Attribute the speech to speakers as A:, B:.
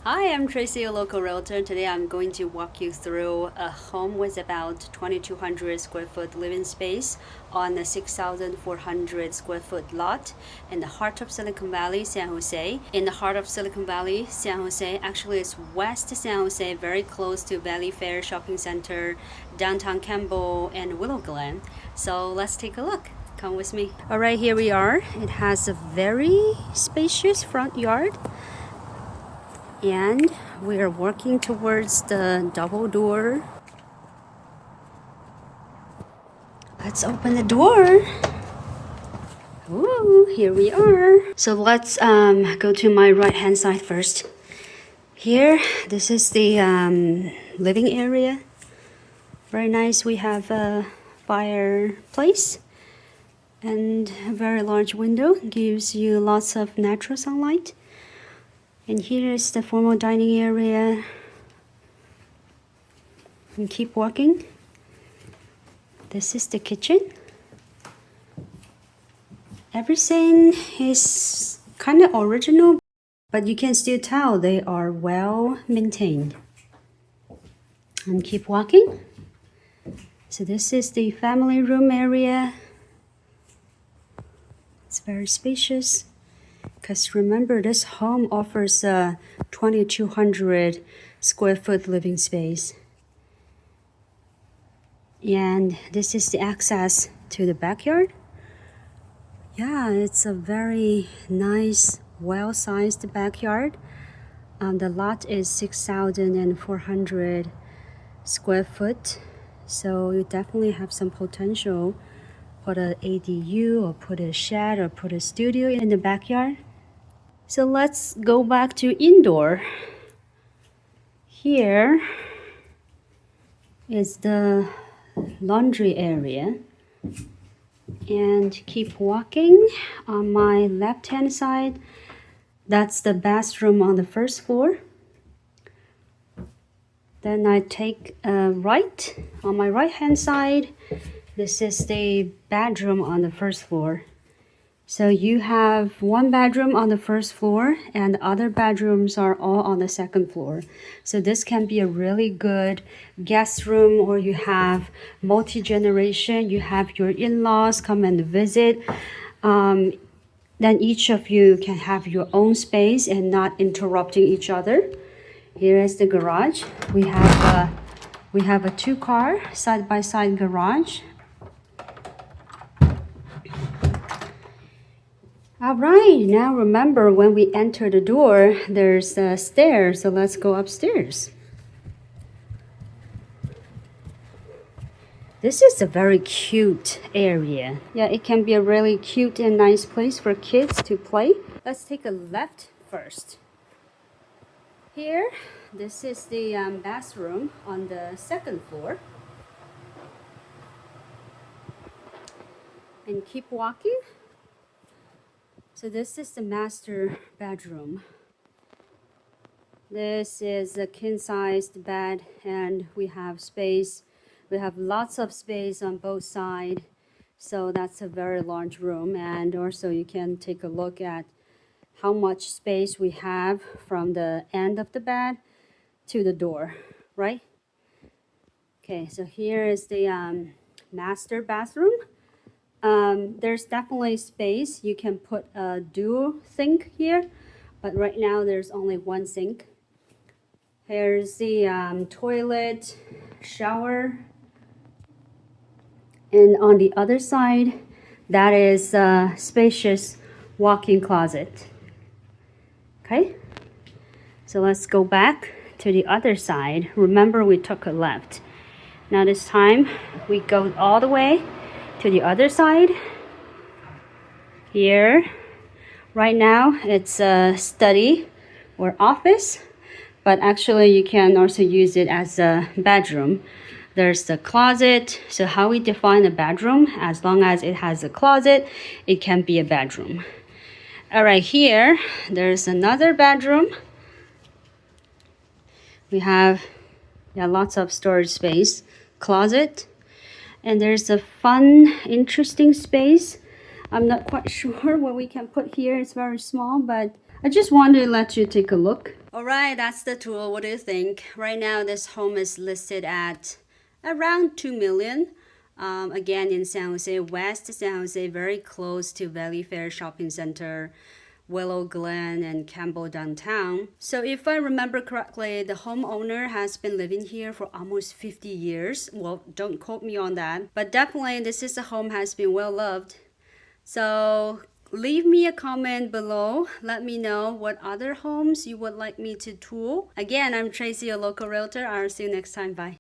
A: Hi, I'm Tracy, a local realtor. Today I'm going to walk you through a home with about 2,200 square foot living space on a 6,400 square foot lot in the heart of Silicon Valley, San Jose. In the heart of Silicon Valley, San Jose, actually it's West San Jose, very close to Valley Fair Shopping Center, downtown Campbell, and Willow Glen. So let's take a look. Come with me. All right, here we are. It has a very spacious front yard. And we are working towards the double door. Let's open the door. Ooh, here we are. So let's go to my right hand side first. Here, this is the living area. Very nice. We have a fireplace and a very large window. Gives you lots of natural sunlight. And here is the formal dining area. And keep walking. This is the kitchen. Everything is kind of original, but you can still tell they are well maintained. And keep walking. So this is the family room area. It's very spacious. Because remember, this home offers a 2,200 square foot living space. And this is the access to the backyard. Yeah, it's a very nice, well-sized backyard. The lot is 6,400 square foot. So you definitely have some potential. Put an ADU or put a shed or put a studio in the backyard. So let's go back to indoor. Here is the laundry area. And keep walking. On my left hand side, that's the bathroom on the first floor. Then I take a right. On my right hand side, this is the bedroom on the first floor. So you have one bedroom on the first floor and the other bedrooms are all on the second floor. So this can be a really good guest room, or you have multi-generation, you have your in-laws come and visit. Then each of you can have your own space and not interrupting each other. Here is the garage. We have a two-car side-by-side garage. All right, now remember when we enter the door, there's a stair, so let's go upstairs. This is a very cute area. Yeah, it can be a really cute and nice place for kids to play. Let's take a left first. Here, this is the bathroom on the second floor. And keep walking. So this is the master bedroom. This is a king-sized bed and we have space. We have lots of space on both sides. So that's a very large room. And also you can take a look at how much space we have from the end of the bed to the door, right? Okay, so here is the master bathroom. There's definitely space. You can put a dual sink here, but right now there's only one sink. Here's the toilet, shower. And on the other side, that is a spacious walk-in closet. Okay, so let's go back to the other side. Remember, we took a left. Now this time, we go all the way to the other side. Here, right now, it's a study or office, but actually you can also use it as a bedroom. There's the closet. So how we define a bedroom, as long as it has a closet, it can be a bedroom. All right, here, there's another bedroom. We have lots of storage space, closet, and there's a fun, interesting space. I'm not quite sure what we can put here. It's very small, but I just wanted to let you take a look. All right, that's the tour. What do you think? Right now, this home is listed at around 2 million. Again, in San Jose West, San Jose, very close to Valley Fair Shopping Center, Willow Glen, and Campbell downtown. So if I remember correctly, the homeowner has been living here for almost 50 years. Well, don't quote me on that, but definitely this is a home has been well loved. So leave me a comment below. Let me know what other homes you would like me to tour. Again, I'm Tracy, a local realtor. I'll see you next time. Bye.